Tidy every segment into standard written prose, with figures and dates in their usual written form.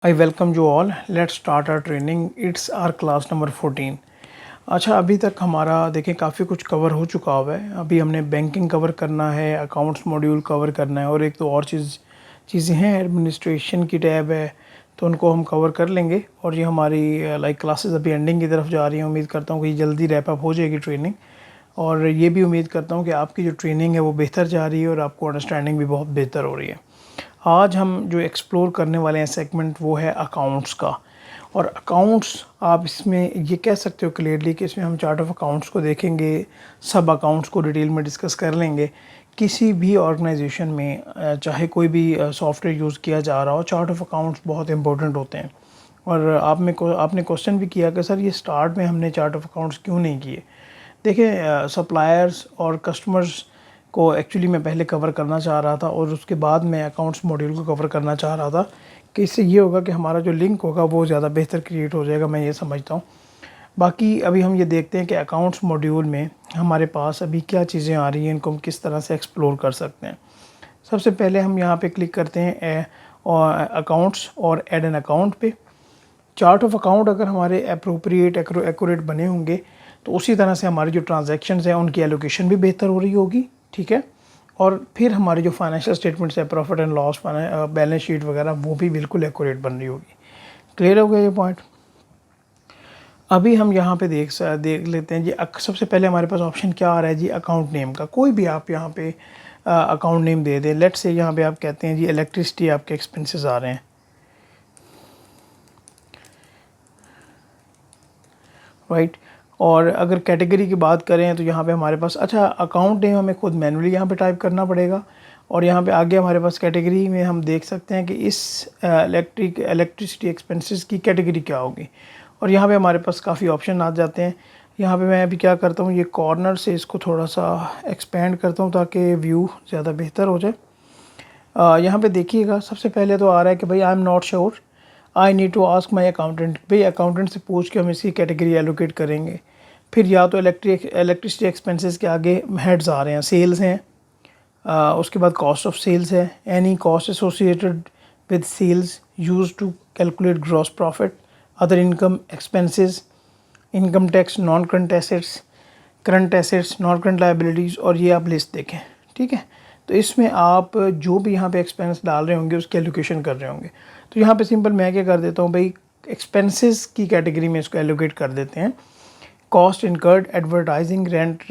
I welcome you all. Let's start our training. It's our class number 14. अच्छा, अभी तक हमारा देखें काफ़ी कुछ कवर हो चुका हुआ है। अभी हमने बैंकिंग कवर करना है, अकाउंट्स मॉड्यूल कवर करना है और एक तो और चीज़ें हैं, एडमिनिस्ट्रेशन की टैब है, तो उनको हम कवर कर लेंगे। और ये हमारी क्लासेस अभी एंडिंग की तरफ जा रही हैं। उम्मीद करता हूँ कि जल्दी रैप अप हो जाएगी ट्रेनिंग, और ये भी उम्मीद करता हूँ कि आपकी जो ट्रेनिंग है वो बेहतर जा रही है और आपको अंडरस्टैंडिंग भी बहुत बेहतर हो रही है। आज हम जो एक्सप्लोर करने वाले हैं सेगमेंट वो है अकाउंट्स का। और अकाउंट्स आप इसमें ये कह सकते हो क्लियरली कि इसमें हम चार्ट ऑफ अकाउंट्स को देखेंगे, सब अकाउंट्स को डिटेल में डिस्कस कर लेंगे। किसी भी ऑर्गेनाइजेशन में चाहे कोई भी सॉफ्टवेयर यूज़ किया जा रहा हो, चार्ट ऑफ अकाउंट्स बहुत इंपॉर्टेंट होते हैं। और आपने क्वेश्चन भी किया कि सर ये स्टार्ट में हमने चार्ट ऑफ अकाउंट्स क्यों नहीं किए। देखिए, सप्लायर्स और कस्टमर्स को एक्चुअली मैं पहले कवर करना चाह रहा था और उसके बाद मैं अकाउंट्स मॉड्यूल को कवर करना चाह रहा था कि इससे ये होगा कि हमारा जो लिंक होगा वो ज़्यादा बेहतर क्रिएट हो जाएगा, मैं ये समझता हूँ। बाकी अभी हम ये देखते हैं कि अकाउंट्स मॉड्यूल में हमारे पास अभी क्या चीज़ें आ रही हैं, इनको हम किस तरह से एक्सप्लोर कर सकते हैं। सबसे पहले हम यहाँ पे क्लिक करते हैं अकाउंट्स और ऐड एन अकाउंट पे। चार्ट ऑफ अकाउंट अगर हमारे अप्रोप्रिएट एक्यूरेट बने होंगे तो उसी तरह से हमारी जो ट्रांजैक्शंस हैं उनकी एलोकेशन भी बेहतर हो रही होगी, ठीक है। और फिर हमारी जो फाइनेंशियल स्टेटमेंट्स है, profit and loss, balance sheet वगैरह, वो भी बिल्कुल एक्यूरेट बन रही होगी। क्लियर हो गया ये पॉइंट। अभी हम यहाँ पे देख लेते हैं जी। सबसे पहले हमारे पास ऑप्शन क्या आ रहा है जी, अकाउंट नेम का। कोई भी आप यहाँ पे अकाउंट नेम दे दें। लेट्स से यहाँ पे आप कहते हैं जी इलेक्ट्रिसिटी आपके एक्सपेंसेस आ रहे हैं, राइट। और अगर कैटेगरी की बात करें तो यहाँ पे हमारे पास अकाउंट नेम हमें खुद मैनुअली यहाँ पे टाइप करना पड़ेगा। और यहाँ पे आगे हमारे पास कैटेगरी में हम देख सकते हैं कि इस इलेक्ट्रिसिटी एक्सपेंसेस की कैटेगरी क्या होगी। और यहाँ पे हमारे पास काफ़ी ऑप्शन आ जाते हैं। यहाँ पे मैं अभी क्या करता हूँ, ये कॉर्नर से इसको थोड़ा सा एक्सपेंड करता हूँ ताकि व्यू ज़्यादा बेहतर हो जाए। यहाँ पे देखिएगा, सबसे पहले तो आ रहा है कि भाई I am not sure, I need to ask my accountant. भाई अकाउंटेंट से पूछ के हम इसकी कैटेगरी एलोकेट करेंगे। फिर या तो इलेक्ट्रिसिटी एक्सपेंसेस के आगे हेड्स आ रहे हैं, सेल्स हैं, उसके बाद कॉस्ट ऑफ सेल्स है, any cost associated with sales use to calculate gross profit, other income expenses, income tax, non current assets, non current liabilities. और ये आप लिस्ट देखें, ठीक है। तो इसमें आप जो भी यहाँ पे एक्सपेंस डाल रहे होंगे उसकी एलोकेशन कर रहे होंगे। तो यहाँ पे सिंपल मैं क्या कर देता हूँ भाई, एक्सपेंसेस की कैटेगरी में इसको एलोकेट कर देते हैं, cost incurred, advertising, rent,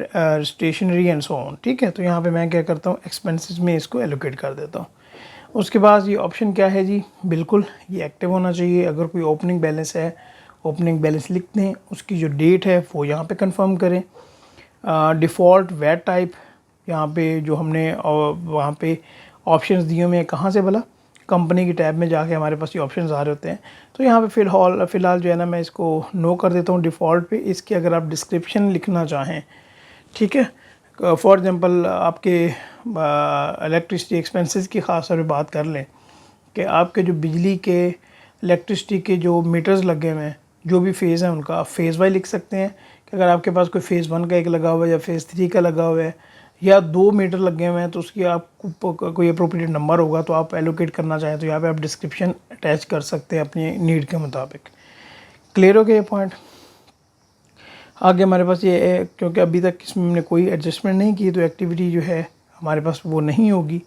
stationery and so on, ठीक है। तो यहाँ पे मैं क्या करता हूँ, एक्सपेंसेस में इसको एलोकेट कर देता हूँ। उसके बाद ये ऑप्शन क्या है जी, बिल्कुल ये एक्टिव होना चाहिए। अगर कोई ओपनिंग बैलेंस है, ओपनिंग बैलेंस लिख दें, उसकी जो डेट है वो यहाँ पे कंफर्म करें। डिफ़ॉल्ट वेट टाइप यहाँ पे जो हमने वहाँ पे ऑप्शंस दिए हुए हैं, कहाँ से भला, कंपनी की टैब में जाके हमारे पास ये ऑप्शंस आ रहे होते हैं। तो यहाँ पे फ़िलहाल जो है ना, मैं इसको नो कर देता हूँ डिफ़ॉल्ट पे। इसके अगर आप डिस्क्रिप्शन लिखना चाहें, ठीक है, फॉर एग्ज़ाम्पल आपके इलेक्ट्रिसिटी एक्सपेंसेस की ख़ास तौर पर बात कर लें कि आपके जो बिजली के इलेक्ट्रिसिटी के जो मीटर्स लगे हुए हैं, जो भी फेज़ हैं उनका आप फेज़ वाइज लिख सकते हैं कि अगर आपके पास कोई फ़ेज़ 1 का एक लगा हुआ है या फ़ेज़ 3 का लगा हुआ है या 2 मीटर लगे हुए हैं, तो उसकी आपको कोई अप्रोप्रिएट नंबर होगा तो आप एलोकेट करना चाहें तो यहाँ पे आप डिस्क्रिप्शन अटैच कर सकते हैं अपनी नीड के मुताबिक। क्लियर हो गया ये पॉइंट। आगे हमारे पास ये है, क्योंकि अभी तक इसमें हमने कोई एडजस्टमेंट नहीं की तो एक्टिविटी जो है हमारे पास वो नहीं होगी।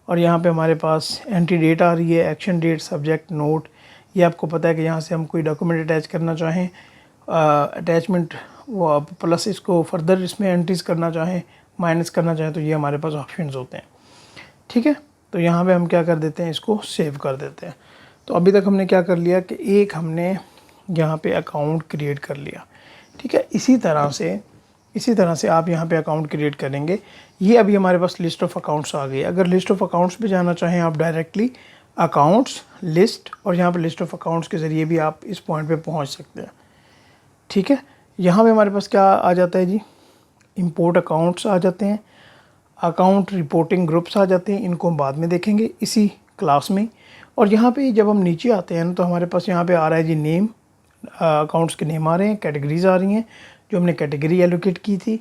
और यहाँ पे हमारे पास एंट्री डेट आ रही है, एक्शन डेट, सब्जेक्ट, नोट। ये आपको पता है कि यहाँ से हम कोई डॉक्यूमेंट अटैच करना चाहें, अटैचमेंट वो प्लस इसको फर्दर इसमें एंट्रीज करना चाहें, माइनस करना चाहें, तो ये हमारे पास ऑप्शंस होते हैं, ठीक है। तो यहाँ पे हम क्या कर देते हैं, इसको सेव कर देते हैं। तो अभी तक हमने क्या कर लिया कि एक हमने यहाँ पे अकाउंट क्रिएट कर लिया, ठीक है। इसी तरह से आप यहाँ पे अकाउंट क्रिएट करेंगे। ये अभी हमारे पास लिस्ट ऑफ अकाउंट्स आ गई। अगर लिस्ट ऑफ अकाउंट्स पे जाना चाहें आप डायरेक्टली अकाउंट्स लिस्ट, और यहाँ पे लिस्ट ऑफ अकाउंट्स के ज़रिए भी आप इस पॉइंट पे पहुँच सकते हैं, ठीक है। यहाँ पे हमारे पास क्या आ जाता है जी, इंपोर्ट अकाउंट्स आ जाते हैं, अकाउंट रिपोर्टिंग ग्रुप्स आ जाते हैं। इनको हम बाद में देखेंगे इसी क्लास में। और यहाँ पे जब हम नीचे आते हैं तो हमारे पास यहाँ पे आ रहा है जी नेम, अकाउंट्स के नेम आ रहे हैं, कैटेगरीज आ रही हैं जो हमने कैटेगरी एलोकेट की थी,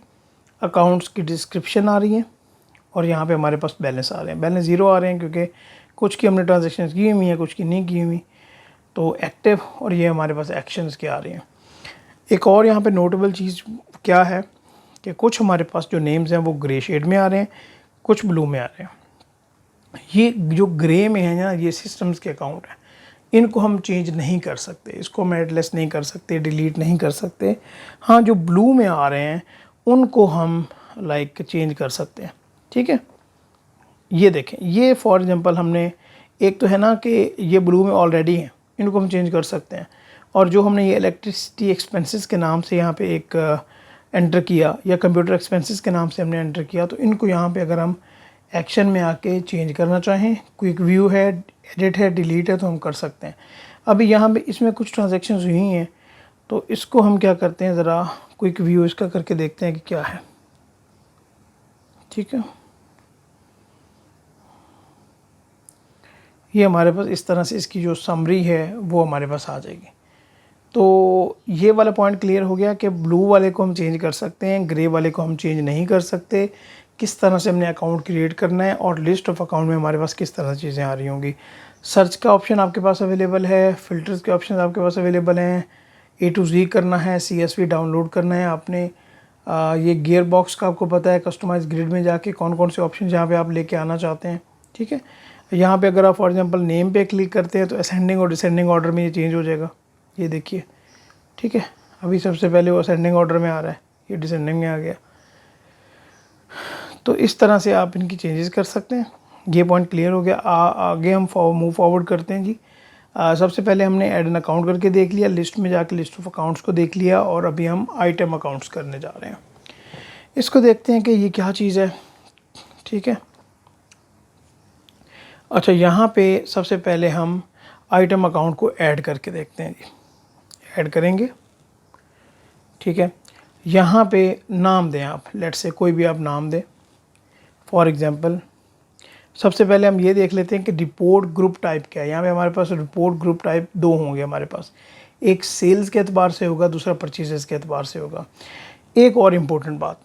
अकाउंट्स की डिस्क्रिप्शन आ रही है, और यहाँ पे हमारे पास बैलेंस आ रहे हैं। बैलेंस ज़ीरो आ रहे हैं क्योंकि कुछ की हमने ट्रांजेक्शन की हुई है, कुछ की नहीं की हुई। तो एक्टिव, और ये हमारे पास एक्शंस के आ रही हैं। एक और यहाँ पे नोटेबल चीज़ क्या है कि कुछ हमारे पास जो नेम्स हैं वो ग्रे शेड में आ रहे हैं, कुछ ब्लू में आ रहे हैं। ये जो ग्रे में है ना, ये सिस्टम्स के अकाउंट हैं, इनको हम चेंज नहीं कर सकते, इसको हम एडलेस नहीं कर सकते, डिलीट नहीं कर सकते। हाँ, जो ब्लू में आ रहे हैं उनको हम चेंज कर सकते हैं। ठीक है, ये देखें, ये फॉर एग्जांपल हमने एक तो है ना कि ये ब्लू में ऑलरेडी हैं, इनको हम चेंज कर सकते हैं। और जो हमने ये इलेक्ट्रिसिटी एक्सपेंसेस के नाम से यहाँ पे एक एंटर किया, या कंप्यूटर एक्सपेंसेस के नाम से हमने एंटर किया, तो इनको यहाँ पे अगर हम एक्शन में आके चेंज करना चाहें, क्विक व्यू है, एडिट है, डिलीट है, तो हम कर सकते हैं। अभी यहाँ पे इसमें कुछ ट्रांजैक्शंस हुई हैं, तो इसको हम क्या करते हैं, ज़रा क्विक व्यू इसका करके देखते हैं कि क्या है। ठीक है, ये हमारे पास इस तरह से इसकी जो समरी है वो हमारे पास आ जाएगी। तो ये वाला पॉइंट क्लियर हो गया कि ब्लू वाले को हम चेंज कर सकते हैं, ग्रे वाले को हम चेंज नहीं कर सकते। किस तरह से हमने अकाउंट क्रिएट करना है, और लिस्ट ऑफ अकाउंट में हमारे पास किस तरह से चीज़ें आ रही होंगी। सर्च का ऑप्शन आपके पास अवेलेबल है, फ़िल्टर्स के ऑप्शन आपके पास अवेलेबल हैं, A to Z करना है, CSV डाउनलोड करना है आपने। ये गियर बॉक्स का आपको पता है, कस्टमाइज ग्रिड में जाके कौन कौन से ऑप्शन जहाँ पे आप लेके आना चाहते हैं। ठीक है, यहाँ पे अगर आप फॉर एग्जांपल नेम पे क्लिक करते हैं तो असेंडिंग और डिसेंडिंग ऑर्डर में ये चेंज हो जाएगा, ये देखिए। ठीक है, अभी सबसे पहले वो असेंडिंग ऑर्डर में आ रहा है, ये डिसेंडिंग में आ गया। तो इस तरह से आप इनकी चेंजेस कर सकते हैं। ये पॉइंट क्लियर हो गया। आगे हम मूव फॉरवर्ड करते हैं जी। सबसे पहले हमने ऐड एन अकाउंट करके देख लिया, लिस्ट में जाके लिस्ट ऑफ अकाउंट्स को देख लिया, और अभी हम आइटम अकाउंट्स करने जा रहे हैं। इसको देखते हैं कि ये क्या चीज़ है। ठीक है, अच्छा, यहाँ पे सबसे पहले हम आइटम अकाउंट को ऐड करके देखते हैं जी। ऐड करेंगे, ठीक है। यहाँ पे नाम दें आप, लेट से कोई भी आप नाम दें। फॉर एग्जांपल सबसे पहले हम ये देख लेते हैं कि रिपोर्ट ग्रुप टाइप क्या है। यहाँ पे हमारे पास रिपोर्ट ग्रुप टाइप दो होंगे हमारे पास, एक सेल्स के एतबार से होगा, दूसरा परचेजेस के एतबार से होगा। एक और इम्पोर्टेंट बात,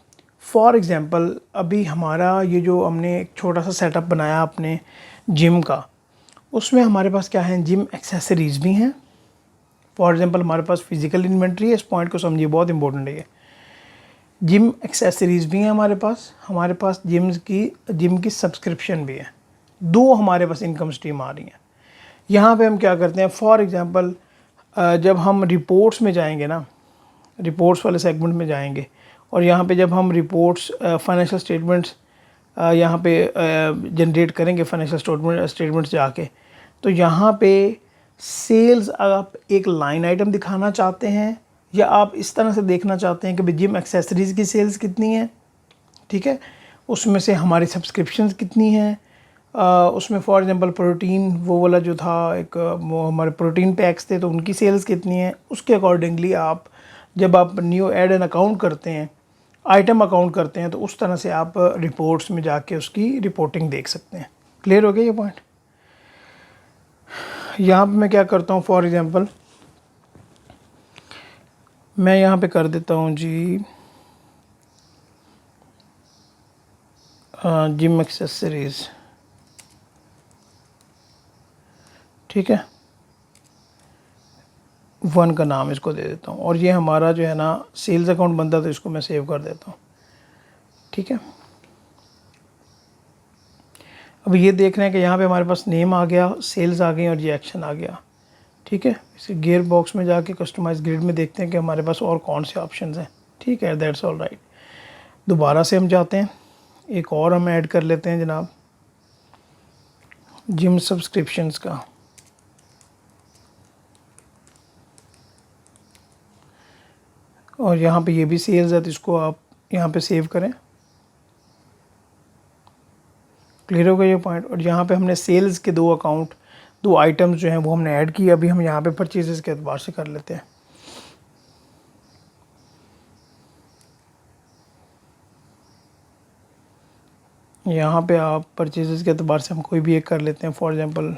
फॉर एग्जांपल अभी हमारा ये जो हमने एक छोटा सा सेटअप बनाया अपने जिम का, उसमें हमारे पास क्या है, जिम एक्सेसरीज़ भी हैं। फॉर एग्जांपल हमारे पास फिजिकल इन्वेंट्री है, इस पॉइंट को समझिए, बहुत इंपॉर्टेंट है ये। जिम एक्सेसरीज़ भी हैं हमारे पास जिम की सब्सक्रिप्शन भी है। दो हमारे पास इनकम स्ट्रीम आ रही हैं। यहाँ पे हम क्या करते हैं, फॉर एग्जांपल जब हम रिपोर्ट्स में जाएंगे ना, रिपोर्ट्स वाले सेगमेंट में जाएंगे, और यहाँ पे जब हम रिपोर्ट्स फाइनेंशियल स्टेटमेंट्स यहाँ पे जनरेट करेंगे, फाइनेंशियल स्टेटमेंट्स जाके, तो यहाँ पे सेल्स आप एक लाइन आइटम दिखाना चाहते हैं, या आप इस तरह से देखना चाहते हैं कि भाई जिम एक्सेसरीज़ की सेल्स कितनी है, ठीक है, उसमें से हमारी सब्सक्रिप्शंस कितनी हैं, उसमें फॉर एग्जांपल प्रोटीन वो वाला जो था एक, वो हमारे प्रोटीन पैक्स थे, तो उनकी सेल्स कितनी है, उसके अकॉर्डिंगली आप जब आप न्यू ऐड एन अकाउंट करते हैं, आइटम अकाउंट करते हैं, तो उस तरह से आप रिपोर्ट्स में जाके उसकी रिपोर्टिंग देख सकते हैं। क्लियर हो गया ये पॉइंट। यहाँ पे मैं क्या करता हूँ, फॉर एग्जांपल मैं यहाँ पे कर देता हूँ जी जिम एक्सेसरीज़, ठीक है, 1 का नाम इसको दे देता हूँ, और ये हमारा जो है ना सेल्स अकाउंट बनता, तो इसको मैं सेव कर देता हूँ। ठीक है, अब ये देख रहे हैं कि यहाँ पे हमारे पास नेम आ गया, सेल्स आ गई, और ये एक्शन आ गया। ठीक है, इसे गियर बॉक्स में जाके कस्टमाइज ग्रिड में देखते हैं कि हमारे पास और कौन से ऑप्शंस हैं। ठीक है, दैट्स ऑल राइट। दोबारा से हम जाते हैं, एक और हम ऐड कर लेते हैं जनाब, जिम सब्सक्रिप्शंस का। और यहाँ पे ये भी सेल्स है, तो इसको आप यहाँ पे सेव करें। क्लियर हो गया ये पॉइंट। और यहाँ पे हमने सेल्स के दो आइटम्स जो हैं वो हमने ऐड किए। अभी हम यहाँ पे परचेजेस के एतबार से कर लेते हैं। यहाँ पे आप परचेजेस के एतबार से हम कोई भी एक कर लेते हैं, फॉर एग्जांपल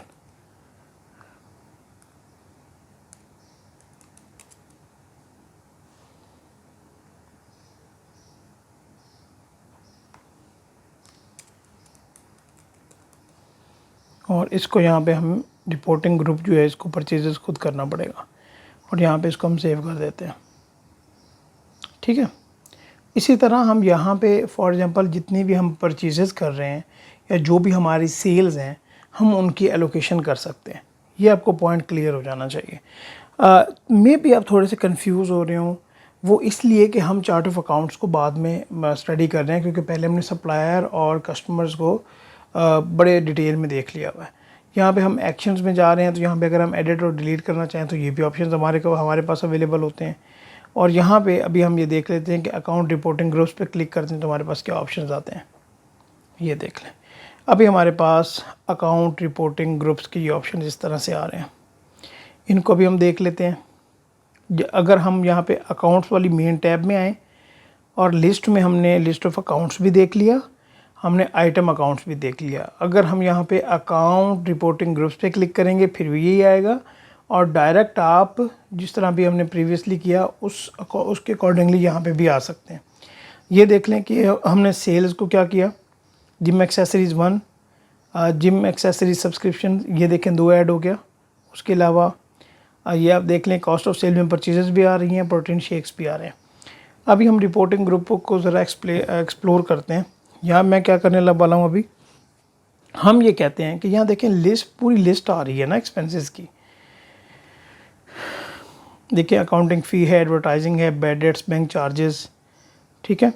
और इसको यहाँ पे हम रिपोर्टिंग ग्रुप जो है इसको परचेजेस खुद करना पड़ेगा, और यहाँ पे इसको हम सेव कर देते हैं। ठीक है, इसी तरह हम यहाँ पे फॉर एग्जांपल जितनी भी हम परचेजेस कर रहे हैं या जो भी हमारी सेल्स हैं, हम उनकी एलोकेशन कर सकते हैं। ये आपको पॉइंट क्लियर हो जाना चाहिए। मे भी आप थोड़े से कंफ्यूज हो रहे हो, वो इसलिए कि हम चार्ट ऑफ अकाउंट्स को बाद में स्टडी कर रहे हैं, क्योंकि पहले हमने सप्लायर और कस्टमर्स को बड़े डिटेल में देख लिया हुआ है। यहाँ पे हम एक्शंस में जा रहे हैं, तो यहाँ पे अगर हम एडिट और डिलीट करना चाहें तो ये भी ऑप्शंस हमारे पास अवेलेबल होते हैं। और यहाँ पे अभी हम ये देख लेते हैं कि अकाउंट रिपोर्टिंग ग्रुप्स पे क्लिक करते हैं तो हमारे पास क्या ऑप्शंस आते हैं, ये देख लें। अभी हमारे पास अकाउंट रिपोर्टिंग ग्रुप्स के ये ऑप्शन इस तरह से आ रहे हैं, इनको भी हम देख लेते हैं। अगर हम यहाँ पे अकाउंट्स वाली मेन टैब में आएँ और लिस्ट में हमने लिस्ट ऑफ अकाउंट्स भी देख लिया, हमने आइटम अकाउंट्स भी देख लिया। अगर हम यहाँ पे अकाउंट रिपोर्टिंग ग्रुप्स पे क्लिक करेंगे फिर भी यही आएगा, और डायरेक्ट आप जिस तरह भी हमने प्रीवियसली किया उसके अकॉर्डिंगली यहाँ पे भी आ सकते हैं। ये देख लें कि हमने सेल्स को क्या किया, gym accessories 1, gym accessories subscription, ये देखें 2 ऐड हो गया। उसके अलावा ये आप देख लें कॉस्ट ऑफ सेल में परचेजेस भी आ रही हैं, प्रोटीन शेक्स भी आ रहे हैं। अभी हम रिपोर्टिंग ग्रुप को ज़रा एक्सप्लोर करते हैं। यहाँ मैं क्या करने वाला हूँ, अभी हम ये कहते हैं कि यहाँ देखें लिस्ट, पूरी लिस्ट आ रही है ना एक्सपेंसेस की। देखिए अकाउंटिंग फ़ी है, एडवर्टाइजिंग है, बैड डेट्स, बैंक चार्जेस, ठीक है,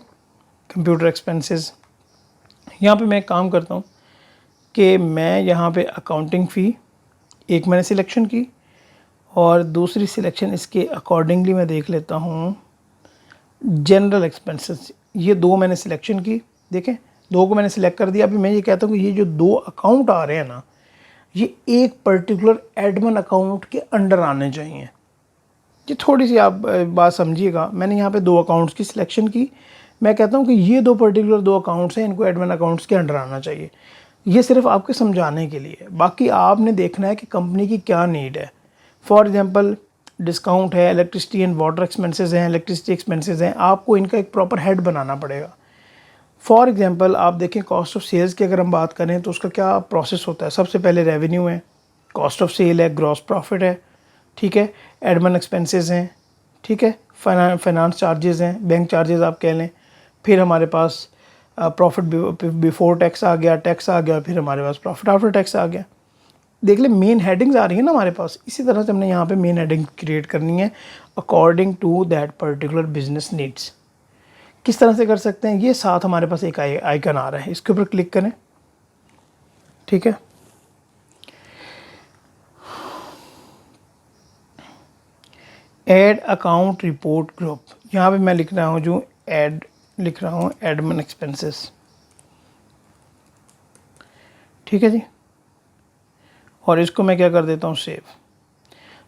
कंप्यूटर एक्सपेंसेस। यहाँ पे मैं एक काम करता हूँ कि मैं यहाँ पे अकाउंटिंग फ़ी एक मैंने सिलेक्शन की, और दूसरी सिलेक्शन इसके अकॉर्डिंगली मैं देख लेता हूँ जनरल एक्सपेंसेस, ये 2 मैंने सिलेक्शन की। देखें 2 को मैंने सिलेक्ट कर दिया। अभी मैं ये कहता हूँ कि ये जो 2 अकाउंट आ रहे हैं ना, ये एक पर्टिकुलर एडमिन अकाउंट के अंडर आने चाहिए। ये थोड़ी सी आप बात समझिएगा। मैंने यहाँ पे 2 अकाउंट्स की सिलेक्शन की, मैं कहता हूँ कि ये 2 पर्टिकुलर 2 अकाउंट्स हैं, इनको एडमिन अकाउंट्स के अंडर आना चाहिए। ये सिर्फ आपके समझाने के लिए, बाकी आपने देखना है कि कंपनी की क्या नीड है। फॉर एग्जांपल डिस्काउंट है, इलेक्ट्रिसिटी एंड वाटर एक्सपेंसेस हैं, इलेक्ट्रिसिटी एक्सपेंसेस हैं, आपको इनका एक प्रॉपर हेड बनाना पड़ेगा। फॉर एग्जांपल आप देखें कॉस्ट ऑफ सेल्स की अगर हम बात करें तो उसका क्या प्रोसेस होता है। सबसे पहले रेवेन्यू है, कॉस्ट ऑफ सेल है, ग्रॉस प्रॉफिट है, ठीक है, एडमिन एक्सपेंसेस हैं, ठीक है, फाइनेंस चार्जेस हैं, बैंक चार्जेस आप कह लें, फिर हमारे पास प्रॉफिट बिफोर टैक्स आ गया, टैक्स आ गया, फिर हमारे पास प्रॉफिट आफ्टर टैक्स आ गया। देख लें मेन हेडिंग्स आ रही है ना हमारे पास। इसी तरह से हमने यहाँ पे मेन हेडिंग क्रिएट करनी है according to that particular business needs. किस तरह से कर सकते हैं, ये साथ हमारे पास एक आइकन आ रहा है, इसके ऊपर क्लिक करें, ठीक है। ऐड अकाउंट रिपोर्ट ग्रुप, यहाँ पे मैं लिख रहा हूँ जो लिख रहा हूँ एडमिन एक्सपेंसेस, ठीक है जी। और इसको मैं क्या कर देता हूँ सेव।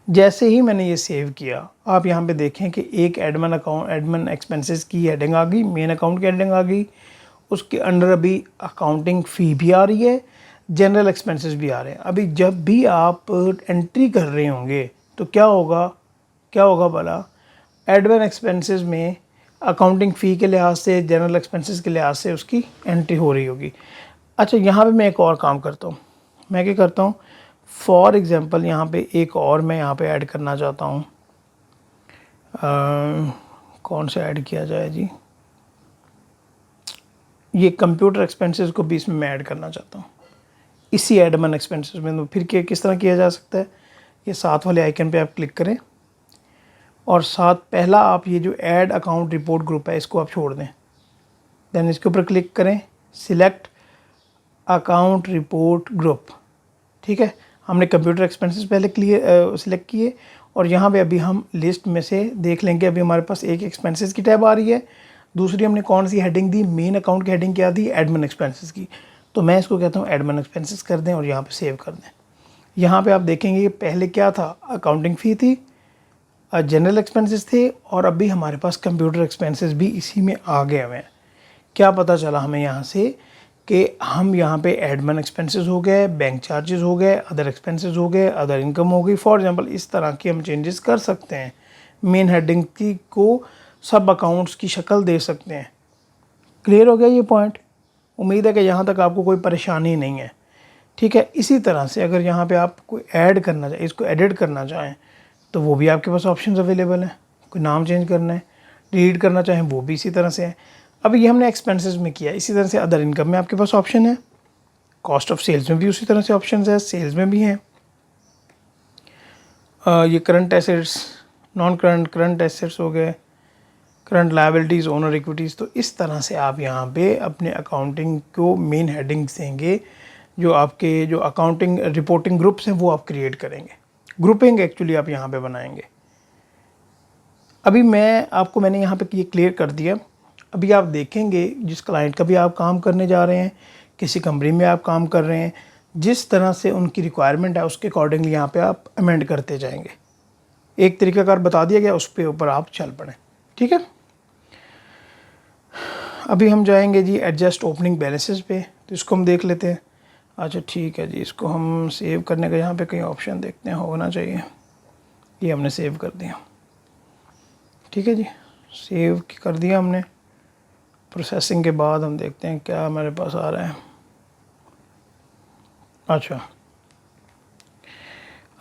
जैसे ही मैंने ये सेव किया, आप यहाँ पे देखें कि एक एडमिन एक्सपेंसेस की हेडिंग आ गई, मेन अकाउंट की हेडिंग आ गई, उसके अंडर अभी अकाउंटिंग फ़ी भी आ रही है, जनरल एक्सपेंसेस भी आ रहे हैं। अभी जब भी आप एंट्री कर रहे होंगे तो क्या होगा भला, एडमिन एक्सपेंसेस में अकाउंटिंग फ़ी के लिहाज से, जनरल एक्सपेंसेस के लिहाज से उसकी एंट्री हो रही होगी। अच्छा, यहाँ पे मैं एक और काम करता हूँ। मैं क्या करता हूँ, फॉर एग्ज़ाम्पल यहाँ पे एक और मैं यहाँ पे ऐड करना चाहता हूँ। कौन सा ऐड किया जाए जी, ये कंप्यूटर एक्सपेंसेस को भी इसमें मैं ऐड करना चाहता हूँ इसी एडमिन एक्सपेंसेस में। तो फिर किस तरह किया जा सकता है, ये साथ वाले आइकन पे आप क्लिक करें, और साथ पहला आप ये जो ऐड अकाउंट रिपोर्ट ग्रुप है इसको आप छोड़ दें, देन इसके ऊपर क्लिक करें, सिलेक्ट अकाउंट रिपोर्ट ग्रुप, ठीक है। हमने कंप्यूटर एक्सपेंसेस पहले सिलेक्ट किए, और यहाँ पे अभी हम लिस्ट में से देख लेंगे। अभी हमारे पास एक एक्सपेंसेस की टैब आ रही है, दूसरी हमने कौन सी हेडिंग दी, मेन अकाउंट की हेडिंग क्या दी, एडमिन एक्सपेंसेस की। तो मैं इसको कहता हूँ एडमिन एक्सपेंसेस कर दें और यहाँ पे सेव कर दें। यहाँ पे आप देखेंगे पहले क्या था, अकाउंटिंग फ़ी थी, जनरल एक्सपेंसेस थे, और अभी हमारे पास कंप्यूटर एक्सपेंसेस भी इसी में आ गए हुए हैं। क्या पता चला हमें यहाँ से कि हम यहाँ पे एडमिन एक्सपेंसेस हो गए, बैंक चार्जेस हो गए, अदर एक्सपेंसेस हो गए, अदर इनकम हो गई। फॉर एग्जांपल इस तरह की हम चेंजेस कर सकते हैं, मेन हेडिंग की को सब अकाउंट्स की शक्ल दे सकते हैं। क्लियर हो गया ये पॉइंट। उम्मीद है कि यहाँ तक आपको कोई परेशानी नहीं है। ठीक है। इसी तरह से अगर यहाँ पे आप कोई ऐड करना चाहें, इसको एडिट करना चाहें, तो वो भी आपके पास ऑप्शंस अवेलेबल हैं। कोई नाम चेंज करना है, डिलीट करना चाहें, वो भी इसी तरह से है। अब ये हमने एक्सपेंसेस में किया, इसी तरह से अदर इनकम में आपके पास ऑप्शन है, कॉस्ट ऑफ सेल्स में भी उसी तरह से ऑप्शन है, सेल्स में भी हैं। ये current assets, non current, current assets हो गए, करंट लायबिलिटीज़, ओनर इक्विटीज़। तो इस तरह से आप यहाँ पे अपने अकाउंटिंग को मेन हेडिंग्स देंगे, जो आपके जो अकाउंटिंग रिपोर्टिंग ग्रुप्स हैं वो आप क्रिएट करेंगे, ग्रुपिंग एक्चुअली आप यहाँ पे बनाएंगे। अभी मैंने यहाँ पे ये क्लियर कर दिया। अभी आप देखेंगे जिस क्लाइंट का भी आप काम करने जा रहे हैं, किसी कंपनी में आप काम कर रहे हैं, जिस तरह से उनकी रिक्वायरमेंट है उसके अकॉर्डिंगली यहाँ पे आप अमेंड करते जाएंगे। एक तरीकाकार बता दिया गया, उस पे ऊपर आप चल पड़ें, ठीक है। अभी हम जाएंगे जी एडजस्ट ओपनिंग बैलेंसेस पे, तो इसको हम देख लेते हैं। अच्छा ठीक है जी, इसको हम सेव करने का यहाँ पे कहीं ऑप्शन देखते हैं, होना चाहिए। ये हमने सेव कर दिया, ठीक है जी, सेव कर दिया हमने। प्रोसेसिंग के बाद हम देखते हैं क्या हमारे पास आ रहा है। अच्छा,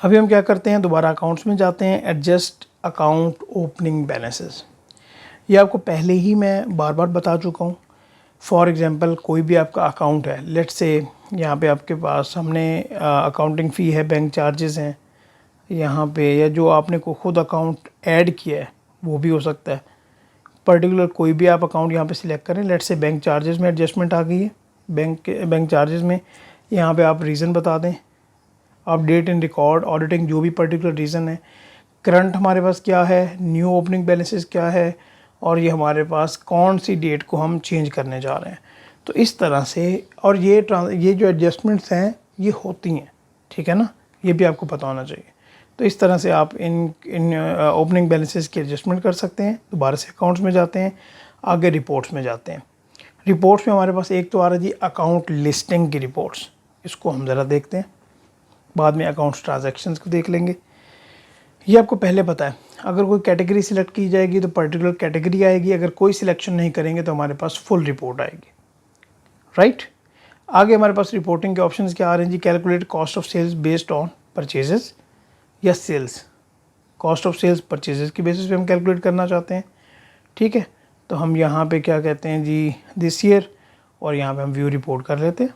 अभी हम क्या करते हैं, दोबारा अकाउंट्स में जाते हैं, एडजस्ट अकाउंट ओपनिंग बैलेंसेस। ये आपको पहले ही मैं बार बार बता चुका हूँ। फॉर एग्ज़ाम्पल कोई भी आपका अकाउंट है, लेट्स से यहाँ पे आपके पास हमने अकाउंटिंग फ़ी है, बैंक चार्जेस हैं यहाँ पे, या जो आपने को खुद अकाउंट ऐड किया है वो भी हो सकता है। पर्टिकुलर कोई भी आप अकाउंट यहाँ पे सिलेक्ट करें, लेट्स से बैंक चार्जेस में एडजस्टमेंट आ गई है, बैंक चार्जेस में यहाँ पे आप रीज़न बता दें, आप डेट इन रिकॉर्ड, ऑडिटिंग, जो भी पर्टिकुलर रीज़न है। करंट हमारे पास क्या है, न्यू ओपनिंग बैलेंसेस क्या है, और ये हमारे पास कौन सी डेट को हम चेंज करने जा रहे हैं। तो इस तरह से, और ये जो एडजस्टमेंट्स हैं ये होती हैं, ठीक है ना, ये भी आपको पता होना चाहिए। तो इस तरह से आप इन ओपनिंग बैलेंसेस की एडजस्टमेंट कर सकते हैं। दोबारा से अकाउंट्स में जाते हैं, आगे रिपोर्ट्स में जाते हैं। रिपोर्ट्स में हमारे पास एक तो आ रहा है जी अकाउंट लिस्टिंग की रिपोर्ट्स, इसको हम ज़रा देखते हैं, बाद में अकाउंट्स ट्रांजैक्शंस को देख लेंगे। ये आपको पहले पता है, अगर कोई कैटेगरी सिलेक्ट की जाएगी तो पर्टिकुलर कैटेगरी आएगी, अगर कोई सिलेक्शन नहीं करेंगे तो हमारे पास फुल रिपोर्ट आएगी, राइट। आगे हमारे पास रिपोर्टिंग के ऑप्शंस क्या आ रहे हैं जी, calculate cost of sales based on purchases या sales. Cost of sales purchases की बेसिस पे हम कैलकुलेट करना चाहते हैं, ठीक है। तो हम यहाँ पे क्या कहते हैं जी, दिस ईयर, और यहाँ पे हम व्यू रिपोर्ट कर लेते हैं,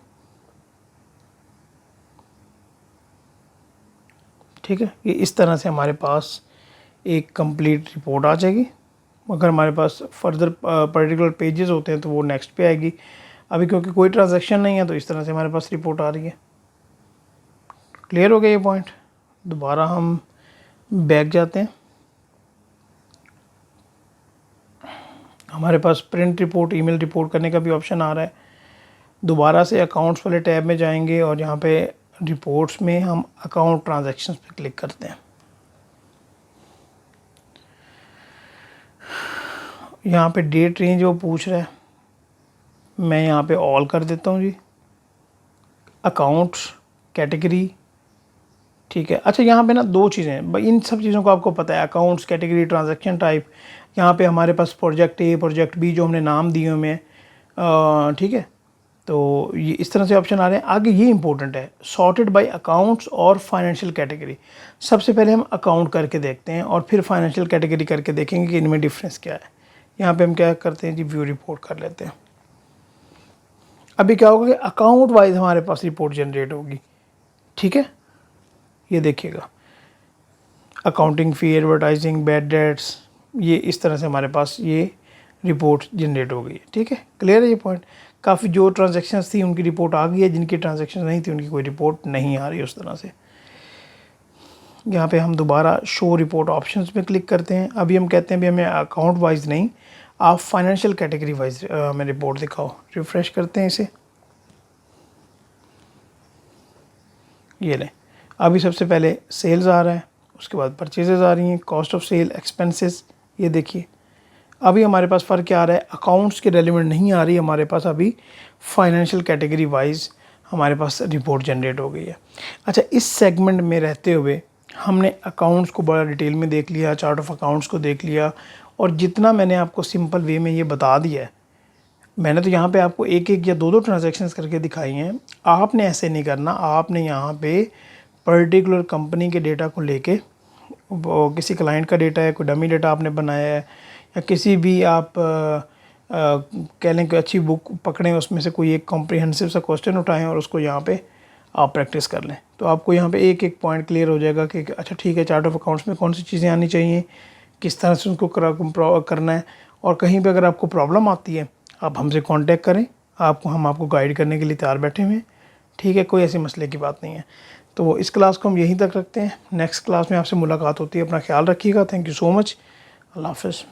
ठीक है। ये इस तरह से हमारे पास एक कंप्लीट रिपोर्ट आ जाएगी। अगर हमारे पास फर्दर पर्टिकुलर पेजेस होते हैं तो वो नेक्स्ट पे आएगी। अभी क्योंकि कोई ट्रांजैक्शन नहीं है तो इस तरह से हमारे पास रिपोर्ट आ रही है। क्लियर हो गया ये पॉइंट। दोबारा हम बैक जाते हैं, हमारे पास प्रिंट रिपोर्ट, ईमेल रिपोर्ट करने का भी ऑप्शन आ रहा है। दोबारा से अकाउंट्स वाले टैब में जाएंगे और यहाँ पे रिपोर्ट्स में हम अकाउंट ट्रांजैक्शंस पे क्लिक करते हैं। यहाँ पे डेट रेंज वो पूछ रहा है, मैं यहाँ पे ऑल कर देता हूँ जी। अकाउंट्स कैटेगरी, ठीक है। अच्छा यहाँ पे ना दो चीज़ें, भाई इन सब चीज़ों को आपको पता है, अकाउंट्स कैटेगरी, ट्रांजैक्शन टाइप। यहाँ पे हमारे पास प्रोजेक्ट ए, प्रोजेक्ट बी जो हमने नाम दिए हुए हैं, ठीक है। तो ये इस तरह से ऑप्शन आ रहे हैं। आगे ये इंपॉर्टेंट है, सॉर्टेड बाय अकाउंट्स और फाइनेंशियल कैटेगरी। सबसे पहले हम अकाउंट करके देखते हैं और फिर फाइनेंशियल कैटेगरी करके देखेंगे कि इनमें डिफरेंस क्या है। यहाँ पे हम क्या करते हैं जी, व्यू रिपोर्ट कर लेते हैं। अभी क्या होगा कि अकाउंट वाइज हमारे पास रिपोर्ट जनरेट होगी, ठीक है। ये देखिएगा, अकाउंटिंग फ़ी, एडवर्टाइजिंग, बैड डेट्स, ये इस तरह से हमारे पास ये रिपोर्ट जनरेट हो गई है, ठीक है। क्लियर है ये पॉइंट। काफ़ी जो ट्रांजैक्शंस थी उनकी रिपोर्ट आ गई है, जिनकी ट्रांजैक्शन नहीं थी उनकी कोई रिपोर्ट नहीं आ रही उस तरह से। यहाँ पे हम दोबारा शो रिपोर्ट ऑप्शंस पे क्लिक करते हैं। अभी हम कहते हैं भी हमें अकाउंट वाइज नहीं, आप फाइनेंशियल कैटेगरी वाइज हमें रिपोर्ट दिखाओ। रिफ़्रेश करते हैं इसे, ये लें। अभी सबसे पहले सेल्स आ रहा है, उसके बाद परचेजेस आ रही हैं, कॉस्ट ऑफ सेल, एक्सपेंसेस। ये देखिए अभी हमारे पास फ़र्क क्या आ रहा है, अकाउंट्स के रेलिवेंट नहीं आ रही हमारे पास, अभी फाइनेंशियल कैटेगरी वाइज हमारे पास रिपोर्ट जनरेट हो गई है। अच्छा, इस सेगमेंट में रहते हुए हमने अकाउंट्स को बड़ा डिटेल में देख लिया, चार्ट ऑफ अकाउंट्स को देख लिया, और जितना मैंने आपको सिंपल वे में ये बता दिया है, मैंने तो यहाँ पे आपको एक एक या दो दो ट्रांजैक्शंस करके दिखाई हैं। आपने ऐसे नहीं करना, आपने यहाँ पे पर्टिकुलर कंपनी के डेटा को लेके, वो किसी क्लाइंट का डेटा है, कोई डमी डेटा आपने बनाया है, या किसी भी आप कह लें कि अच्छी बुक पकड़ें, उसमें से कोई एक कॉम्प्रिहेंसिव सा क्वेश्चन उठाएं और उसको यहाँ पे आप प्रैक्टिस कर लें, तो आपको यहाँ पे एक एक पॉइंट क्लियर हो जाएगा कि अच्छा ठीक है, चार्ट ऑफ अकाउंट्स में कौन सी चीज़ें आनी चाहिए, किस तरह से उनको करना है। और कहीं पे अगर आपको प्रॉब्लम आती है, आप हमसे कांटेक्ट करें, हम आपको गाइड करने के लिए तैयार बैठे हुए हैं। ठीक है, कोई ऐसी मसले की बात नहीं है। तो इस क्लास को हम यहीं तक रखते हैं, नेक्स्ट क्लास में आपसे मुलाकात होती है। अपना ख्याल रखिएगा। Thank you so much. अल्लाह हाफ़िज़।